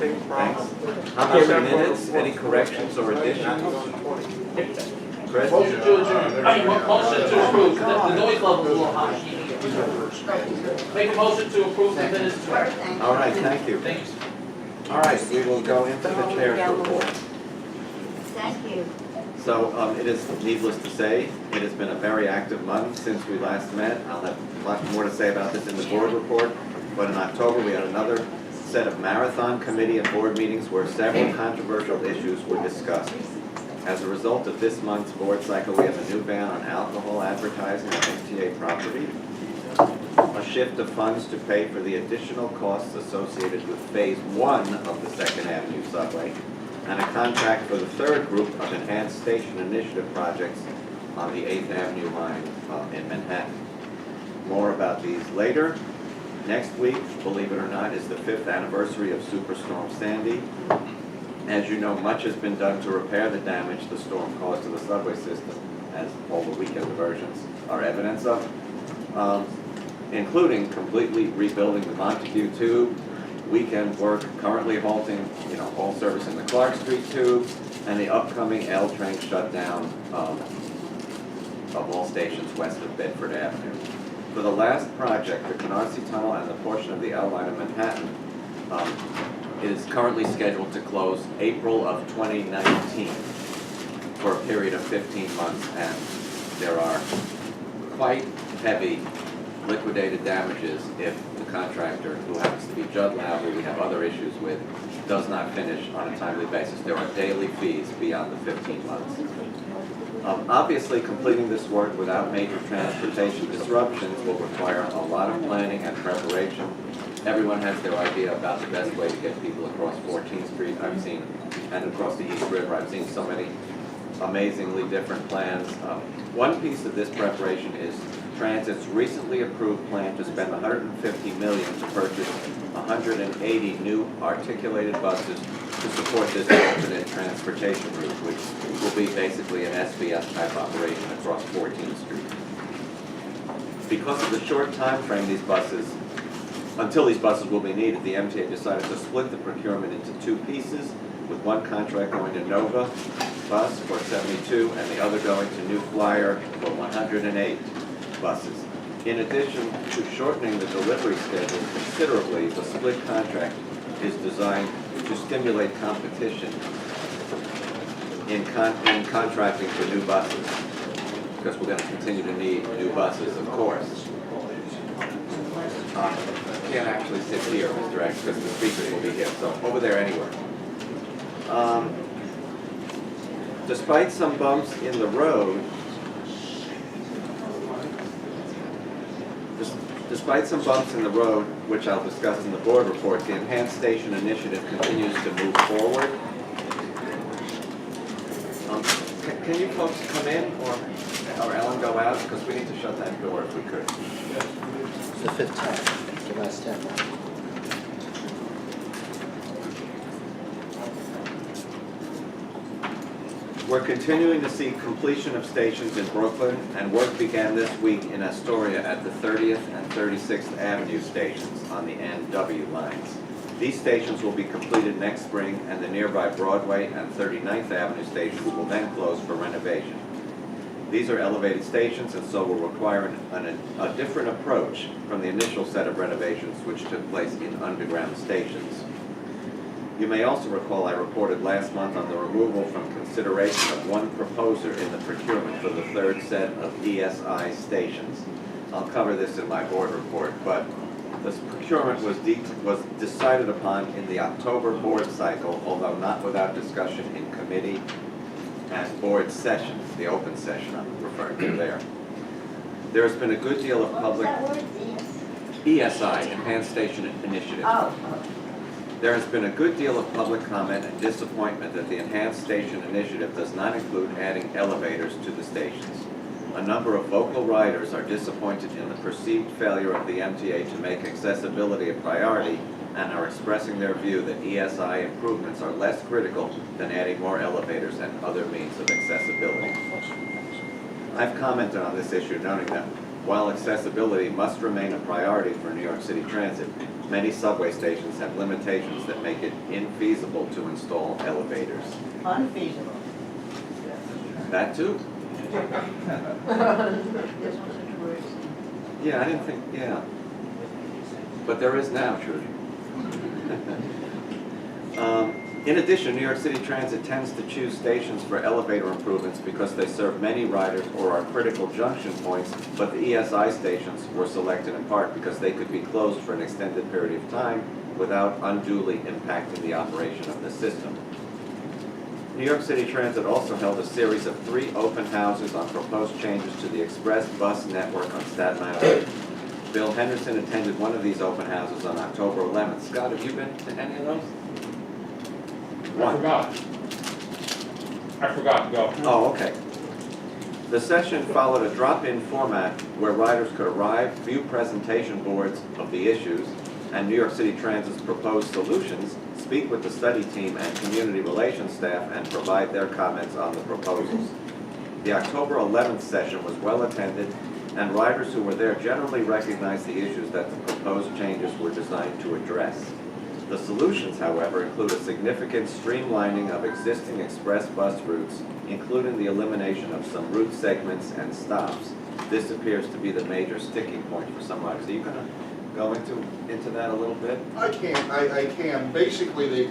Thanks. How about the minutes? Any corrections or additions? Chris? Motion to adjourn. I mean, motion to approve. The noise level's a little high. Make a motion to approve the minutes. All right, thank you. Thanks. All right, we will go into the chair's report. Thank you. So it is needless to say, it has been a very active month since we last met. I'll have much more to say about this in the board report, but in October we had another set of marathon committee and board meetings where several controversial issues were discussed. As a result of this month's board cycle, we have a new ban on alcohol advertising on MTA property, a shift of funds to pay for the additional costs associated with Phase 1 of the 2nd Avenue subway, and a contract for the third group of enhanced station initiative projects on the 8th Avenue line in Manhattan. More about these later. Next week, believe it or not, is the 5th anniversary of Superstorm Sandy. As you know, much has been done to repair the damage the storm caused to the subway system, as all the weekend diversions are evidence of, including completely rebuilding the Montague Tube, weekend work currently halting, all service in the Clark Street Tube, and the upcoming L train shutdown of all stations west of Bedford Avenue. For the last project, the Canarsie Tunnel and the portion of the L line of Manhattan is currently scheduled to close April of 2019 for a period of 15 months, and there are quite heavy liquidated damages if the contractor, who happens to be Judd Lau, who we have other issues with, does not finish on a timely basis. There are daily fees beyond the 15 months. Obviously, completing this work without major transportation disruptions will require a lot of planning and preparation. Everyone has their idea about the best way to get people across 14th Street. I've seen, and across the East River, I've seen so many amazingly different plans. One piece of this preparation is Transit's recently approved plan to spend $150 million to purchase 180 new articulated buses to support this alternate transportation route, which will be basically an SBS type operation across 14th Street. Because of the short time frame until these buses will be needed, the MTA decided to split the procurement into two pieces, with one contract going to Nova Bus for 72 and the other going to New Flyer for 108 buses. In addition to shortening the delivery schedule considerably, the split contract is designed to stimulate competition in contracting for new buses, because we're going to continue to need new buses, of course. Can't actually sit here, Mr. X, because the speakers will be here, so over there anywhere. Despite some bumps in the road, which I'll discuss in the board report, the Enhanced Station Initiative continues to move forward. Can you folks come in, or Ellen go out, because we need to shut that door if we could. The 5th time, the last 10. We're continuing to see completion of stations in Brooklyn, and work began this week in Astoria at the 30th and 36th Avenue stations on the NW lines. These stations will be completed next spring, and the nearby Broadway and 39th Avenue stations will then close for renovation. These are elevated stations, and so will require a different approach from the initial set of renovations which took place in underground stations. You may also recall I reported last month on the removal from consideration of one proposer in the procurement for the third set of ESI stations. I'll cover this in my board report, but this procurement was decided upon in the October board cycle, although not without discussion in committee and board session, the open session I'm referring to there. There has been a good deal of public... ESI, Enhanced Station Initiative. There has been a good deal of public comment and disappointment that the Enhanced Station Initiative does not include adding elevators to the stations. A number of vocal riders are disappointed in the perceived failure of the MTA to make accessibility a priority, and are expressing their view that ESI improvements are less critical than adding more elevators and other means of accessibility. I've commented on this issue, noting that While accessibility must remain a priority for New York City Transit, many subway stations have limitations that make it infeasible to install elevators. Unfeasible. That too? There's no such word. Yeah, I didn't think, yeah. But there is now, Trudy. In addition, New York City Transit tends to choose stations for elevator improvements because they serve many riders or are critical junction points, but the ESI stations were selected in part because they could be closed for an extended period of time without unduly impacting the operation of the system. New York City Transit also held a series of 3 open houses on proposed changes to the express bus network on Staten Island. Bill Henderson attended one of these open houses on October 11th. Scott, have you been to any of those? I forgot to go. Oh, okay. The session followed a drop-in format where riders could arrive, view presentation boards of the issues, and New York City Transit's proposed solutions, speak with the study team and community relations staff, and provide their comments on the proposals. The October 11th session was well attended, and riders who were there generally recognized the issues that the proposed changes were designed to address. The solutions, however, include a significant streamlining of existing express bus routes, including the elimination of some route segments and stops. This appears to be the major sticking point for some riders. Are you going to go into that a little bit? I can. Basically,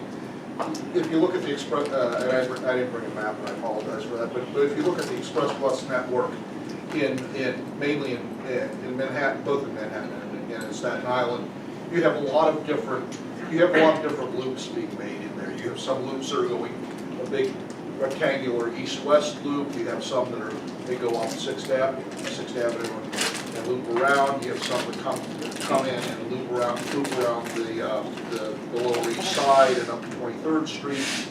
if you look at the express, and I didn't bring a map, and I apologize for that, but if you look at the express bus network mainly in Manhattan, both in Manhattan and in Staten Island, you have a lot of different loops being made in there. You have some loops that are going a big rectangular east-west loop. You have some that they go off 6th Avenue and loop around. You have some that come in and loop around the Lower East Side and up to 23rd Street.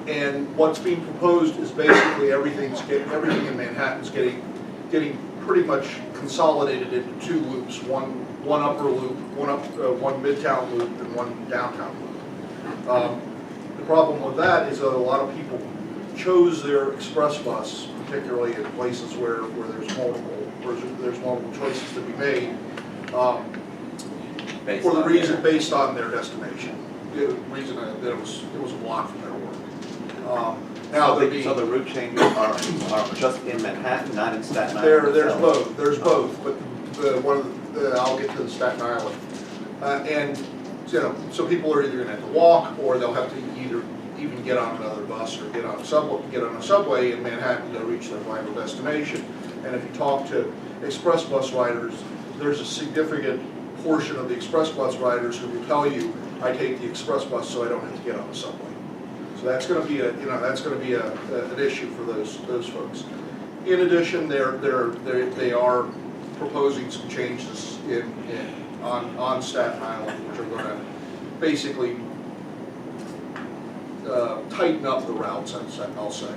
And what's being proposed is basically everything in Manhattan's getting pretty much consolidated into 2 loops, one upper loop, one midtown loop, and one downtown loop. The problem with that is that a lot of people chose their express bus, particularly in places where there's multiple choices to be made, for the reason based on their destination. The reason that it was a block from their work. Now So the route changes are just in Manhattan, not in Staten Island? There's both, but I'll get to the Staten Island. And so people are either going to have to walk, or they'll have to even get on another bus or get on a subway in Manhattan to reach their final destination. And if you talk to express bus riders, there's a significant portion of the express bus riders who will tell you, I take the express bus so I don't have to get on the subway. So that's going to be an issue for those folks. In addition, they are proposing some changes on Staten Island, which are going to basically tighten up the routes. I'll say.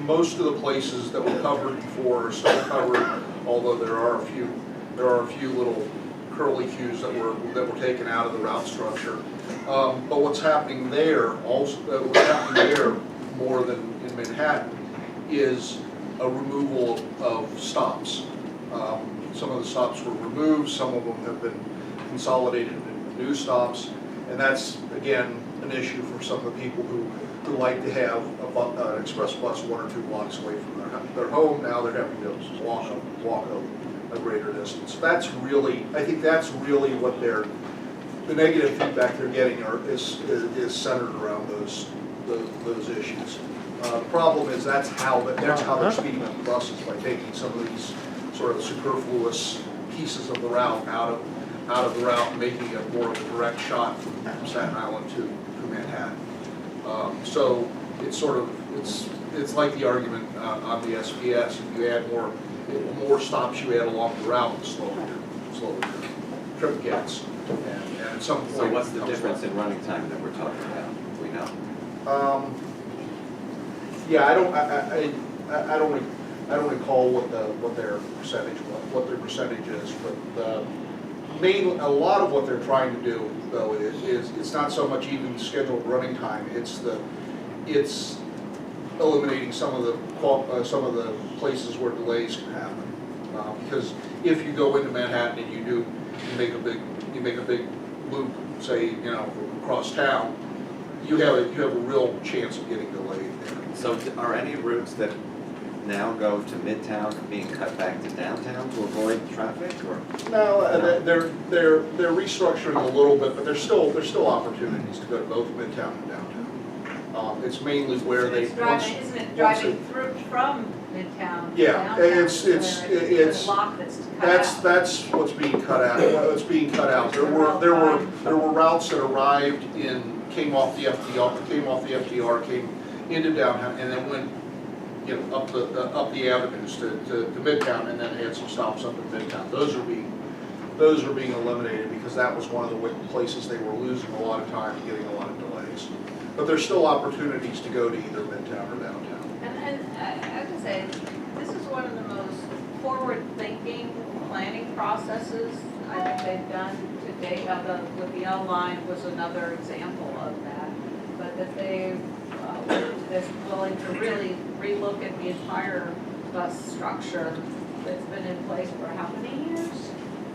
Most of the places that were covered before are still covered, although there are a few little curly cues that were taken out of the route structure. But what's happening there more than in Manhattan is a removal of stops. Some of the stops were removed, some of them have been consolidated into new stops, and that's again an issue for some of the people who like to have an express bus 1 or 2 blocks away from their home. Now they're having to walk a greater distance. I think that's really what the negative feedback they're getting is centered around those issues. The problem is that's how they're speeding up the buses, by taking some of these sort of superfluous pieces of the route out of the route and making it more of a direct shot from Staten Island to Manhattan. So it's like the argument on the SPS. If you add more stops you add along the route, the slower your trip gets. And at some point, So what's the difference in running time that we're talking about? Do we know? Yeah, I don't recall what their percentage is, but a lot of what they're trying to do though is it's not so much even scheduled running time. It's eliminating some of the places where delays can happen. Because if you go into Manhattan and you make a big loop, say, you know, across town, you have a real chance of getting delayed there. So are any routes that now go to Midtown being cut back to downtown to avoid traffic, or? No, they're restructuring a little bit, but there's still opportunities to go to both Midtown and downtown. It's mainly where they. It's driving, isn't it driving through from Midtown to Yeah, downtown? it's- where it's- a block that's cut out. That's what's being cut out. What's being cut out. There were routes that arrived came off the FDR, came into downtown, and then went, you know, up the avenues to Midtown, and then had some stops up in Midtown. Those are being eliminated because that was one of the places they were losing a lot of time and getting a lot of delays. But there's still opportunities to go to either Midtown or downtown. And I have to say, this is one of the most forward-thinking planning processes I think they've done to date. With the L line was another example of that. But that they've willing to really relook at the entire bus structure that's been in place for how many years?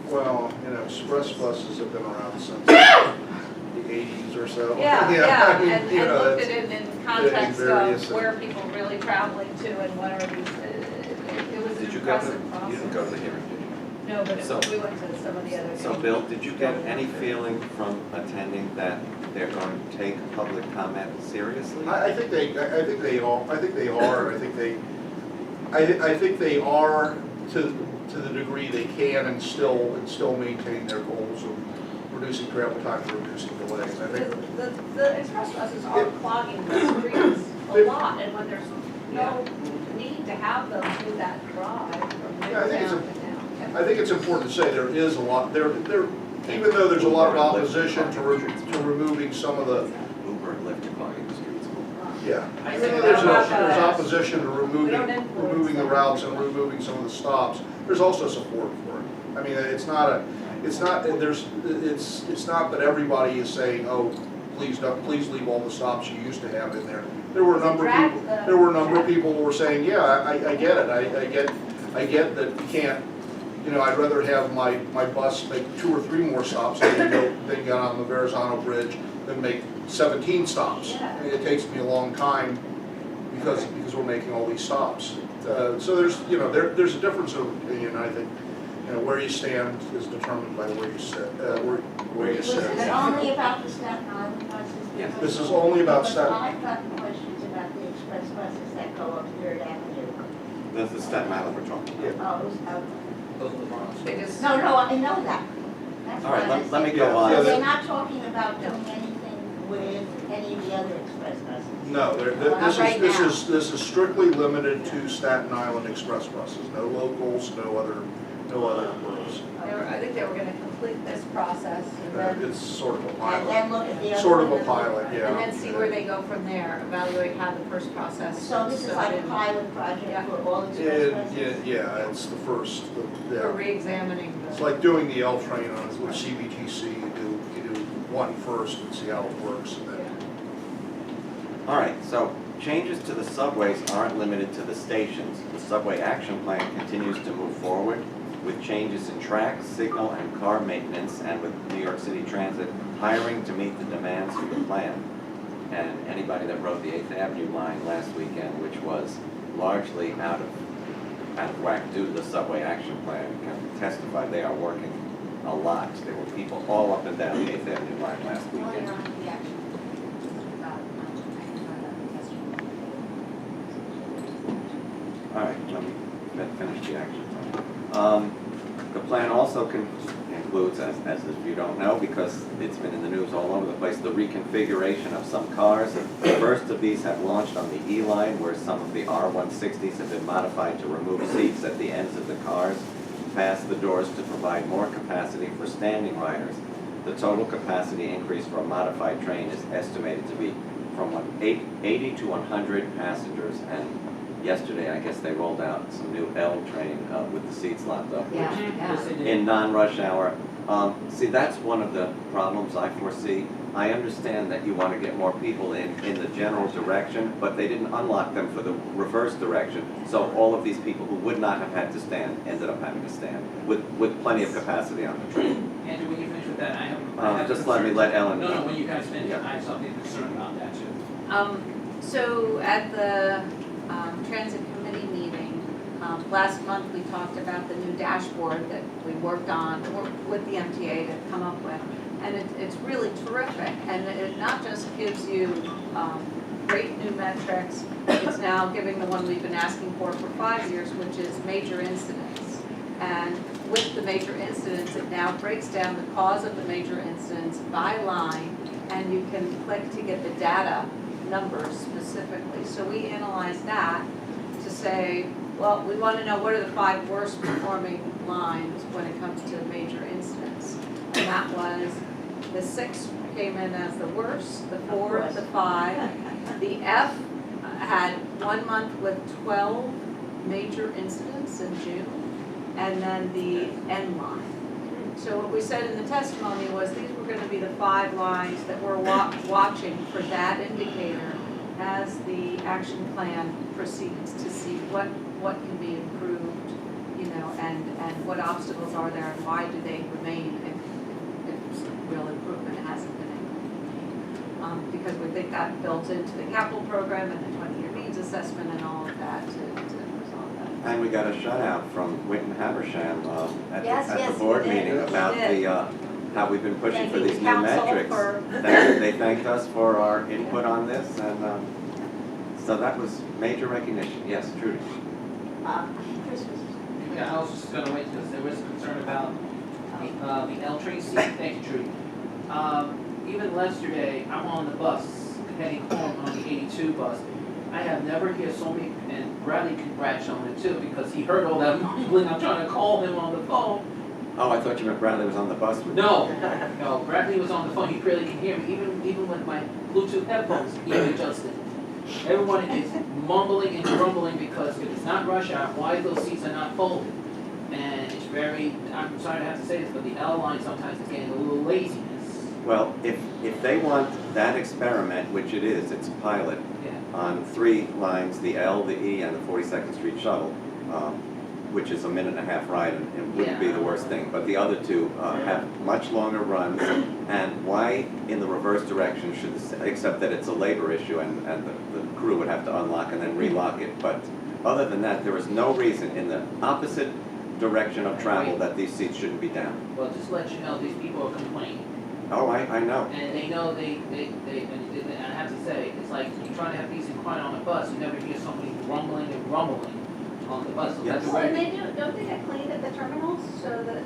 Well, you know, express buses have been around since the 80s or so. Yeah, I mean, and you know, looked at it in context various- of where people really traveling to and what are these, it was an Did you go to, impressive process. you didn't go to the hearing, did you? No, but So- we went to some of the other. So Bill, did you get any feeling from attending that they're going to take public comment seriously? I think they are to the degree they can and still maintain their goals of reducing travel time and reducing delays. I think The express buses are clogging the streets a lot, and when there's no need to have them do that drive from Yeah, I think it's Midtown to downtown. I think it's important to say there is a lot, even though there's a lot of opposition to removing some of the, Uber and Lyft are clogging the streets. yeah. I Even think though there's that's- opposition to We don't influence removing the them. routes and removing some of the stops, there's also support for it. I mean, it's not that everybody is saying, oh, please leave all the stops you used to have in there. There were a number of people who were saying, yeah, I get it, I get that you can't, you know, I'd rather have my bus make 2 or 3 more stops than get on the Verrazano Bridge than make 17 stops. Yeah. It takes me a long time because we're making all these stops. So there's a difference of opinion. I think, you know, where you stand is determined by where you sit. Where you Was sit. it only about the Staten Island buses? Yes. This is only about Because Staten. I've got questions about the express buses that go up Third Avenue. That's the Staten Island we're talking about. Oh, okay. Those are the ones. Biggest. No, I know that. That's All right, what I let me said. go Yeah, on. So yeah, they're not talking about doing anything with any of the other express buses? No, Not right now. this is strictly limited to Staten Island express buses. No locals, no other boroughs. I think they were gonna complete this process and then, It's sort of a And pilot. then look at the other. Sort of a one. pilot, yeah. and then see where they go from there, evaluate how the first process. So this is like a started. pilot project Yeah. for all express buses? Yeah, it's the first, For yeah. re-examining It's the. like doing the L train on with CBTC. You do one first and see how it works, and then. Yeah. All right, so changes to the subways aren't limited to the stations. The subway action plan continues to move forward with changes in track, signal, and car maintenance, and with New York City Transit hiring to meet the demands of the plan. And anybody that rode the 8th Avenue line last weekend, which was largely out of whack due to the subway action plan, can testify they are working a lot. There were people all up and down the 8th Avenue line last Well, weekend. you're on the action. All right, let me finish the action plan. The plan also includes, as if you don't know, because it's been in the news all over the place, the reconfiguration of some cars. The first of these have launched on the E line, where some of the R160s have been modified to remove seats at the ends of the cars, past the doors to provide more capacity for standing riders. The total capacity increase for a modified train is estimated to be from 80 to 100 passengers, and yesterday, I guess they rolled out some new L train with the seats locked up, Yeah, which yeah. in non-rush hour See, that's one of the problems I foresee. I understand that you want to get more people in the general direction, but they didn't unlock them for the reverse direction. So all of these people who would not have had to stand ended up having to stand with plenty of capacity on the train. Andrew, when you finish with that, I have. Just let me let Ellen. No, when you guys finish, I have something concerned about that too. So at the transit committee meeting, last month, we talked about the new dashboard that we worked on with the MTA to come up with. And it's really terrific, and it not just gives you great new metrics, it's now giving the one we've been asking for 5 years, which is major incidents. And with the major incidents, it now breaks down the cause of the major incidents by line, and you can click to get the data numbers specifically. So we analyzed that to say, well, we want to know what are the 5 worst performing lines when it comes to major incidents. And that was, the 6 came in as the worst, the 4, the 5. The F had 1 month with 12 major incidents in June, and then the N line. So what we said in the testimony was these were going to be the 5 lines that we're watching for that indicator as the action plan proceeds to see what can be improved, you know, and what obstacles are there and why do they remain if real improvement hasn't been able. Because we think that builds into the capital program and the 20-year needs assessment and all of that to resolve that. And we got a shutout from Witten Habersham at Yes, the yes, board we did. meeting about We did. the, how we've been pushing for Thanking these the new council metrics. for- They thanked us for our input on this, and so that was major recognition. Yes, Trudy. Christmas. Yeah, I was just gonna wait because there was concern about the L train seat. Thank you, Trudy. Even yesterday, I'm on the bus heading home on the 82 bus. I have never heard so many, and Bradley congrats on it too because he heard all that mumbling. I'm trying to call him on the phone. Oh, I thought you meant Bradley was on the bus with you. No, Bradley was on the phone. He barely can hear me. Even with my Bluetooth headphones, he adjusted. Everyone is mumbling and grumbling because if it's not rush hour, why those seats are not folded? And it's very, I'm sorry to have to say this, but the L line sometimes is getting a little laziness. Well, if they want that experiment, which it is, it's a pilot, Yeah. on 3 lines, the L, the E, and the 42nd Street shuttle, which is a 1.5-minute ride and wouldn't be the worst thing. But the other 2 have much longer runs, and why in the reverse direction should, except that it's a labor issue and the crew would have to unlock and then relock it. But other than that, there is no reason in the opposite direction of travel that these seats shouldn't be down. Well, just to let you know, these people are complaining. Oh, I know. And they know and I have to say, it's like you try to have peace and quiet on a bus, you never hear somebody rumbling and rumbling on the bus. So Yes. that's a Well, and very, they don't they get cleaned at the terminals so that,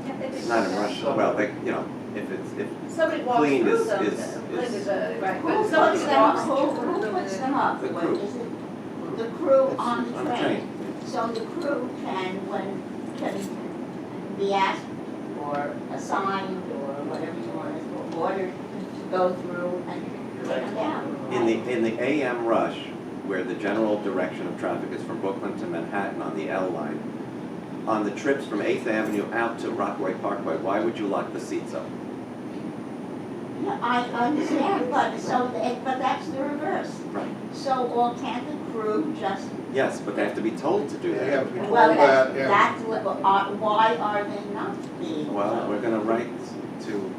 can't they It's do not in that? rush, well, they, you know, if Somebody walks Cleaned through is- them, is- cleaned is- is a, right, Who but puts somebody them, walks who through puts them up? The crew. Is it the crew on the on the train? train. So the crew can be asked or assigned or whatever you want to, ordered to go through and put them down. In the AM rush, where the general direction of traffic is from Brooklyn to Manhattan on the L line, on the trips from 8th Avenue out to Rockaway Parkway, why would you lock the seats up? Yeah, I understand, but that's the reverse. Right. So, can't the crew just, Yes, but they have to be told to do They that. have to be told well, that, and why are they not being? Well, we're gonna write to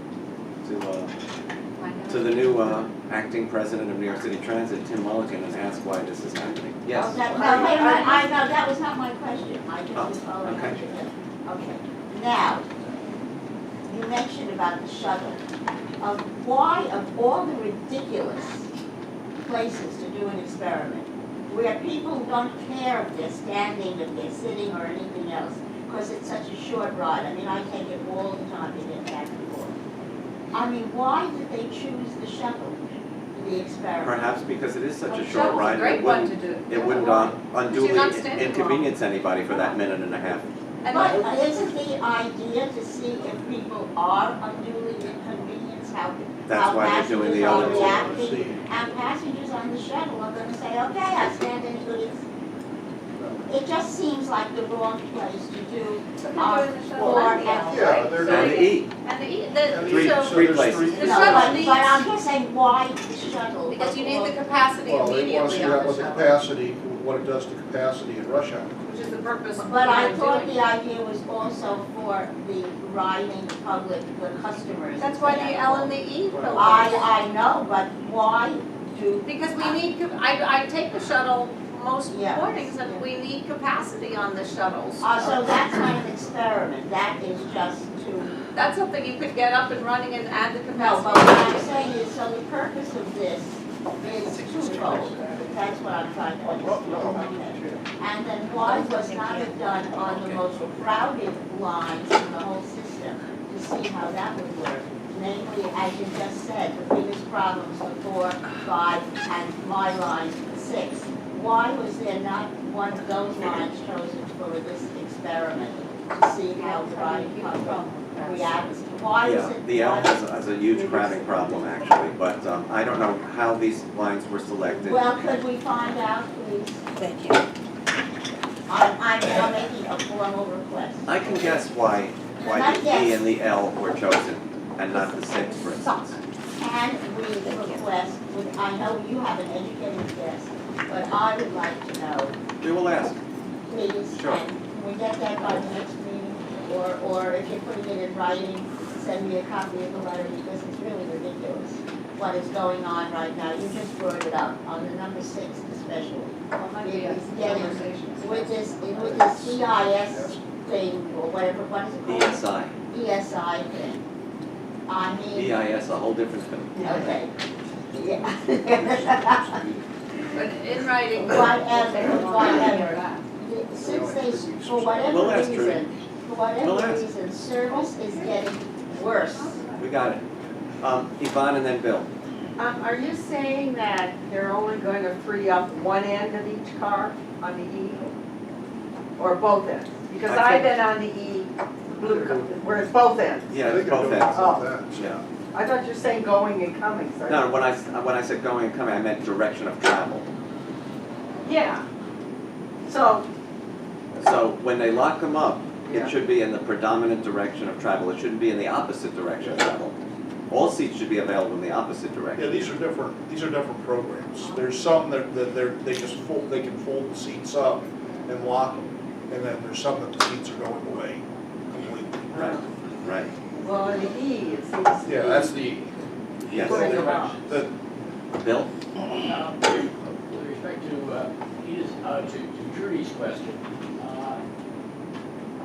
the new acting president of New York City Transit, Tim Mulligan, and ask why this is happening. Oh, Yes. wait a minute, I know, that was not my question, I just was Oh, following okay. up with it. Okay, now, you mentioned about the shuttle. Why, of all the ridiculous places to do an experiment, where people don't care if they're standing, if they're sitting, or anything else, because it's such a short ride, I mean, I take it all the time to get back and forth. I mean, why did they choose the shuttle for the experiment? Perhaps because it is such a Well, short shuttle's a ride, great it one wouldn't, to do. it wouldn't Because unduly you're not standing inconvenience anybody for that 1.5 minutes. And But isn't the idea to see if people are unduly inconvenienced, how That's why they're doing the other passengers are two. reacting? And passengers on the shuttle are gonna say, okay, I stand in good, it just seems like the wrong place to do But our they're doing the shuttle floor and the and. L, Yeah, right? they're So And they- the E, And the E, Three- so, three there's places. The No, shuttle but needs- I'm just saying, why the shuttle? because you need the Or- capacity Well, they want to immediately see on that the with the shuttle, capacity, what it does to capacity in rush hour. which is the purpose of But I doing thought it. the idea was also for the riding public, the customers. That's why the L and the E filters. I know, but why do, Because we need, I take the shuttle most Yeah. mornings and we need capacity on the shuttles. so that's not an experiment, that is just to, That's something you could get up and running and add the no, but capacity. what I'm saying is, so the purpose of this is twofold. That's what I'm trying to understand. And then why was not it done on the most crowded lines in the whole system, to see how that would work? Namely, as you just said, the biggest problems, the 4, 5, and my line, 6. Why was there not one of those lines chosen for this experiment, to see how the riding public reacts? Why is yeah, it? the L why- has a huge crowding problem actually, but I don't know how these lines were selected. Well, could we find out, please? Thank you. I'm making a formal request. I can guess why Not the yet. E and the L were chosen and not the 6, for instance. Can we request, I know you have an educated guess, but I would like to know, We will ask. please, Sure. and can we get that by the next meeting? Or if you're putting it in writing, send me a copy of the letter, because it's really ridiculous what is going on right now. You just brought it up, on the number 6 especially. Well, it might be a It's getting- conversation. With this EIS thing, or whatever, what is it called? ESI, ESI thing. I mean. EIS, a whole different thing. Okay. Yeah. But in writing. Whatever. Since they, for We'll whatever ask Trudy. reason, We'll ask. service is getting worse. We got it. Yvonne and then Bill. Are you saying that they're only going to free up one end of each car on the E? Or both ends? Because I I've think- been on the E, blue, where it's both ends. Yeah, I think it's they're both doing ends. both ends. Yeah. I thought you were saying going and coming, sir. No, when I said going and coming, I meant direction of travel. Yeah. So, So when they lock them up, Yeah. it should be in the predominant direction of travel. It shouldn't be in the opposite direction of travel. All seats should be available in the opposite Yeah, direction. these are different programs. There's some that they just fold, they can fold the seats up and lock them. And then there's some that the seats are going away completely. Right, right. well, in the E, it seems to be. Yeah, that's the, Yes. Putting them up. the, Bill? With respect to Trudy's question,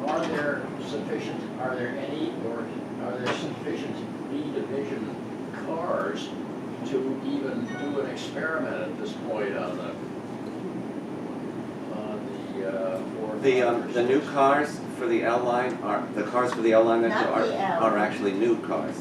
are there any, or are there sufficient B division cars to even do an experiment at this point on the, The new cars for the L line the cars for the L line that Not the L. are actually new cars.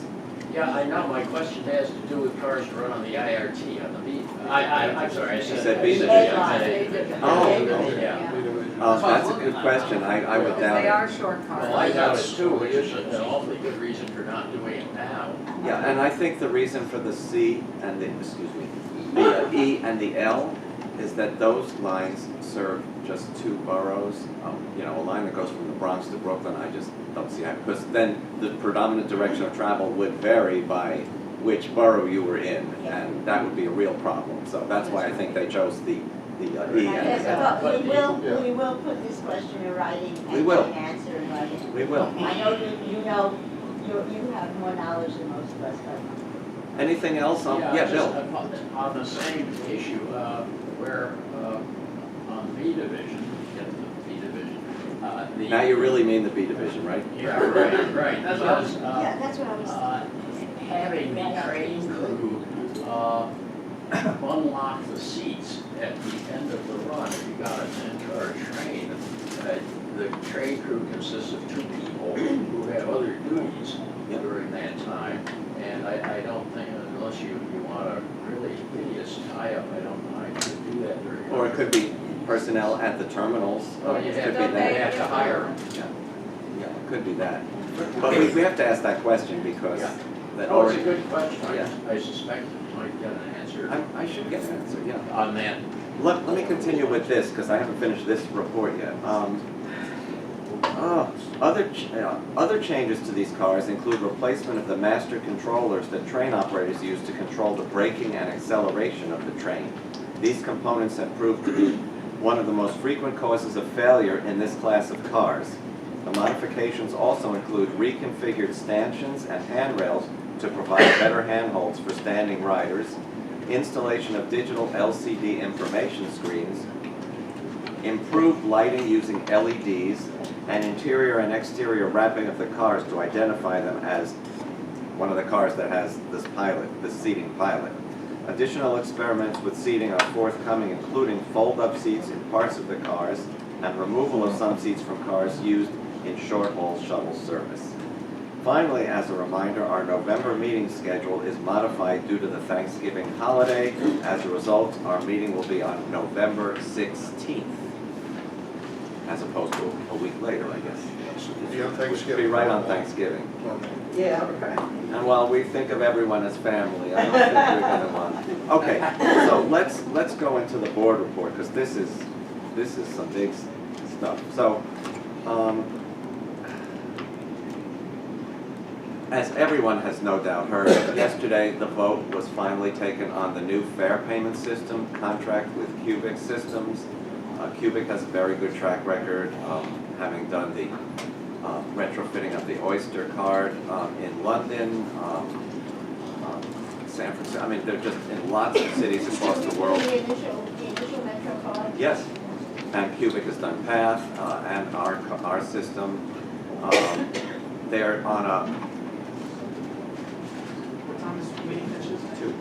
Yeah, I know, my question has to do with cars to run on the IRT, on the B, I'm sorry, I She said. said B division. Oh, Yeah. Oh, that's a good question. I would Because doubt they it. are short cars. Well, I doubt it too, which is an awfully good reason for not doing it now. Yeah, and I think the reason for the C and the the E and the L is that those lines serve just 2 boroughs. A line that goes from the Bronx to Brooklyn, I just don't see how, because then the predominant direction of travel would vary by which borough you were in, and that would be a real problem. So that's why I think they chose the E and Yes, the L. but we will put this question in writing We and will. an answer in writing. We will. I know you have more knowledge than most of us, but Anything else? Yeah, just Bill. on the same issue, where, on B division, get the B division, the. Now you really mean the B division, right? Yeah, right, because, yeah, that's what I was. having the train crew, unlock the seats at the end of the run, if you got a 10-car train, the train crew consists of 2 people who have other duties Yep. during that time, and I don't think, unless you want a really hideous tie-up, I don't know how you could do that very well. Or it could be personnel at the terminals. Oh, you It have could be to, Don't that. they have to hire them. Yeah, it could be that. But we have to ask that question because Yeah. that Oh, it's a already. good question. Yeah. I suspect it might get an answer I should get an answer, yeah. on that. Let me continue with this, because I haven't finished this report yet. Other changes to these cars include replacement of the master controllers that train operators use to control the braking and acceleration of the train. These components have proved to be one of the most frequent causes of failure in this class of cars. The modifications also include reconfigured stanchions and handrails to provide better handholds for standing riders, installation of digital LCD information screens, improved lighting using LEDs, and interior and exterior wrapping of the cars to identify them as one of the cars that has this seating pilot. Additional experiments with seating are forthcoming, including fold-up seats in parts of the cars and removal of some seats from cars used in short-haul shuttle service. Finally, as a reminder, our November meeting schedule is modified due to the Thanksgiving holiday. As a result, our meeting will be on November 16th, as opposed to a week later, I guess. It'll be on Which would be Thanksgiving. right on Thanksgiving. Yeah, okay. And while we think of everyone as family, I don't think we're gonna want. Okay, so let's go into the board report, because this is some big stuff. So, as everyone has no doubt heard, yesterday the vote was finally taken on the new fare payment system contract with Cubic Systems. Cubic has a very good track record, having done the retrofitting of the Oyster card in London, San Francisco. I mean, they're just in lots of cities across the world. The initial Metro card? Yes, and Cubic has done Path and our system. They're on a What time is the meeting finishes? 2.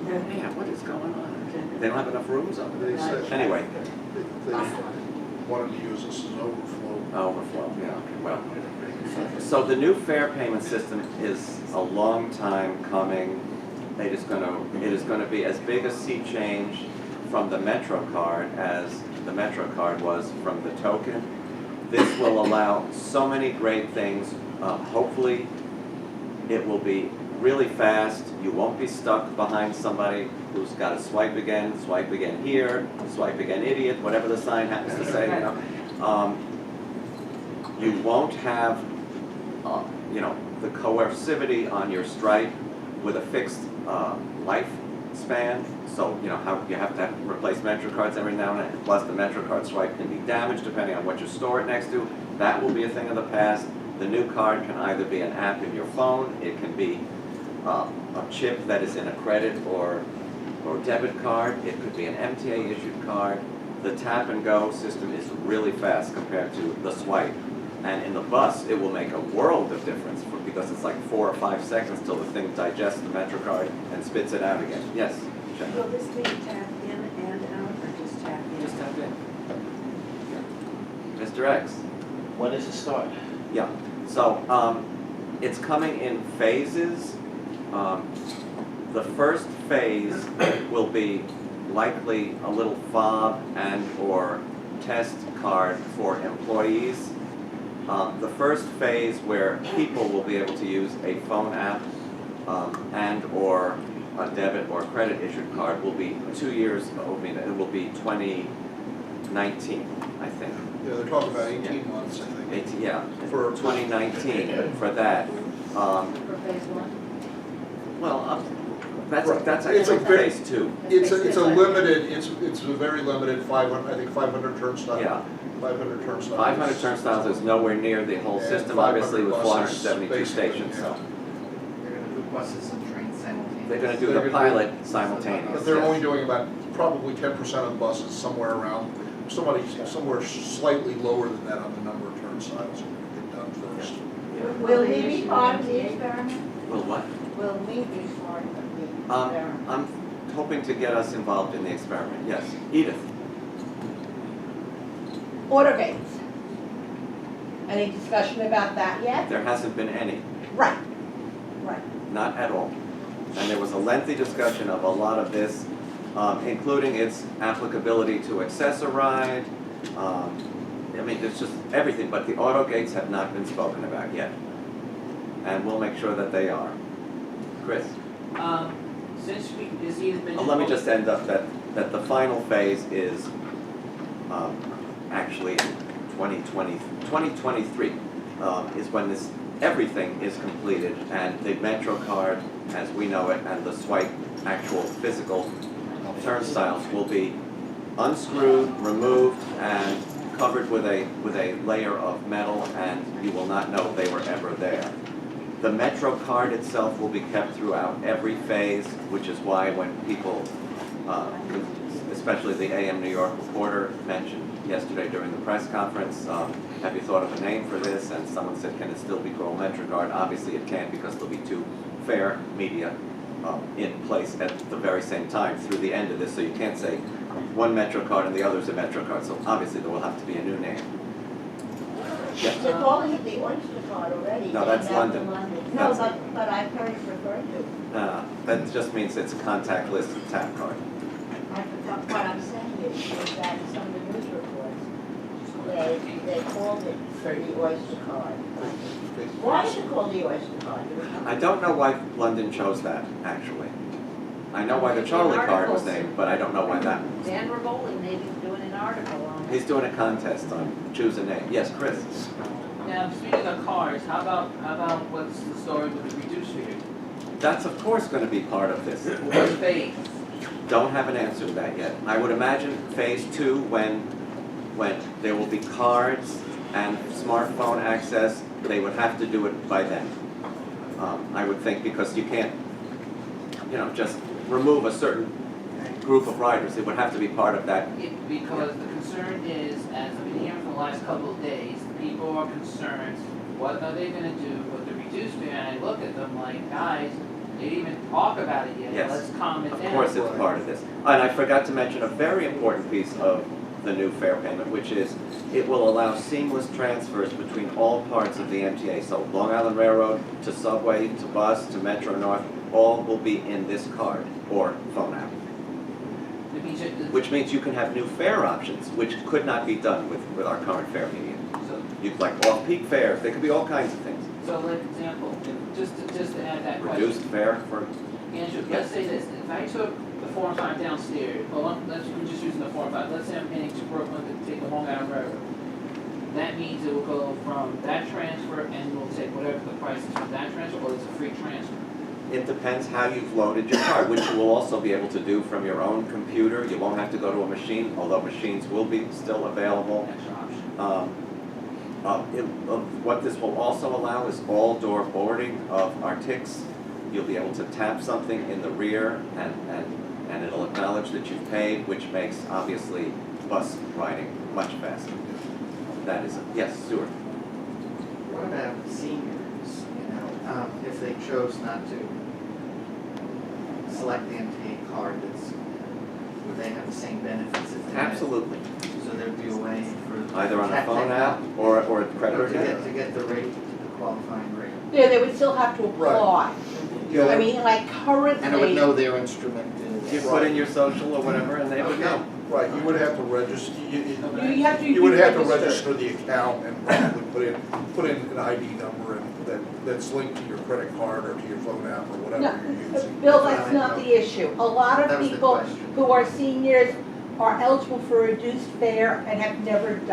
Man, what is going on? They don't have enough rooms up there. They said. Anyway. They wanted to use this as overflow. Overflow, yeah, okay, well. So the new fare payment system is a long time coming. It is gonna be as big a sea change from the Metro card as the Metro card was from the token. This will allow so many great things. Hopefully, it will be really fast. You won't be stuck behind somebody who's got to swipe again here, swipe again, idiot, whatever the sign happens to say, you know. You won't have, the coercivity on your stripe with a fixed lifespan. So, how you have to replace Metro cards every now and then. Plus, the Metro card swipe can be damaged depending on what you store it next to. That will be a thing of the past. The new card can either be an app in your phone, it can be a chip that is in a credit or debit card, it could be an MTA issued card. The tap and go system is really fast compared to the swipe. And in the bus, it will make a world of difference because it's like 4 or 5 seconds till the thing digests the Metro card and spits it out again. Yes, Jen? Will this be tapped in and out, or just tapped in? Just tap in. Yeah. Mr. X? When does it start? Yeah, so it's coming in phases. The first phase will be likely a little fob and or test card for employees. The first phase where people will be able to use a phone app and or a debit or credit issued card will be 2 years, it will be 2019, I think. Yeah, they're talking about 18 months, I think. Yeah, For 2019 for that. For phase one? Well, that's It's a actually very- phase 2. It's a limited, it's a very limited 500, I think 500 turnstile. Yeah. 500 turnstiles. 500 turnstiles is nowhere near the whole And system, 500 obviously, with buses, 472 basically, stations, so. They're gonna do buses and trains simultaneously. They're gonna do They're the gonna do- pilot simultaneous. But they're yes. only doing about probably 10% of the buses, somewhere around, somewhere slightly lower than that on the number of turnstiles that get done first. Will we be part of the experiment? Well, what? Will we be part of the experiment? I'm hoping to get us involved in the experiment, yes. Edith? Order gates. Any discussion about that yet? There hasn't been any, Right, right. not at all. And there was a lengthy discussion of a lot of this, including its applicability to access a ride, I mean, it's just everything, but the auto gates have not been spoken about yet. And we'll make sure that they are. Chris? Since we, is either mentioned. Let me just end up that the final phase is actually in 2023 is when this, everything is completed and the Metro card, as we know it, and the swipe actual physical turnstiles will be unscrewed, removed, and covered with a layer of metal, and you will not know they were ever there. The Metro card itself will be kept throughout every phase, which is why when people, especially the AM New York reporter mentioned yesterday during the press conference, have you thought of a name for this? And someone said, can it still be called Metro card? Obviously it can't, because there'll be two fare media in place at the very same time through the end of this, so you can't say one Metro card and the other's a Metro card, so obviously there will have to be a new name. Yes. They're calling it the Oyster card already. No, that's Down to London. No, That's- but I've heard it referred to. That just means it's a contactless tap card. What I'm saying is that some of the news reports, they called it the Oyster card. Why is it called the Oyster card? I don't know why London chose that, actually. I know why the Charlie card was named, but I don't know why that was. Dan Rivoli maybe doing an article on it. He's doing a contest on choose a name. Yes, Chris? Now, speaking of cars, how about what's the story with the reduced fee? That's of course gonna be part of this. What's phase? Don't have an answer to that yet. I would imagine phase two, when there will be cards and smartphone access, they would have to do it by then. I would think, because you can't, just remove a certain group of riders. It would have to be part of that. Because the concern is, as I've been hearing for the last couple of days, people are concerned, what are they gonna do with the reduced fare? And I look at them like, guys, they didn't even talk about it yet, Yes. let's calm it down. Of course it's part of this. And I forgot to mention a very important piece of the new fare payment, which is it will allow seamless transfers between all parts of the MTA. So Long Island Railroad to Subway to bus to Metro North, all will be in this card or phone app. It means that the- Which means you can have new fare options, which could not be done with our current fare medium. So, You'd like off-peak fares, there could be all kinds of things. so like example, just to add that question. Reduced fare for, Andrew, let's say this, if I took the 405 downstairs, we're just using the 405, let's say I'm heading to Brooklyn to take the Long Island Railroad. That means it will go from that transfer and we'll take whatever the price is for that transfer, or it's a free transfer. it depends how you've loaded your card, which you will also be able to do from your own computer. You won't have to go to a machine, although machines will be still available. Extra option. What this will also allow is all door boarding of our ticks. You'll be able to tap something in the rear and it'll acknowledge that you've paid, which makes obviously bus riding much faster. That is, yes, Stuart? What about seniors, if they chose not to select the MTA card, would they have the same benefits if they had? Absolutely. So there'd be a way for. Either on a phone app or a credit Or card. to get the rate, the qualifying rate. Yeah, they would still have to apply. Yeah. I mean, like currently. And it would know their instrument is. You put in your social or whatever and they would know. Right, you would have to register, You have to. you would have to register. register the account and probably put in an ID number that's linked to your credit card or to your phone app or whatever No, you're using. Bill, that's not the issue. A lot That of was the people question. who are seniors are eligible for reduced fare and have never done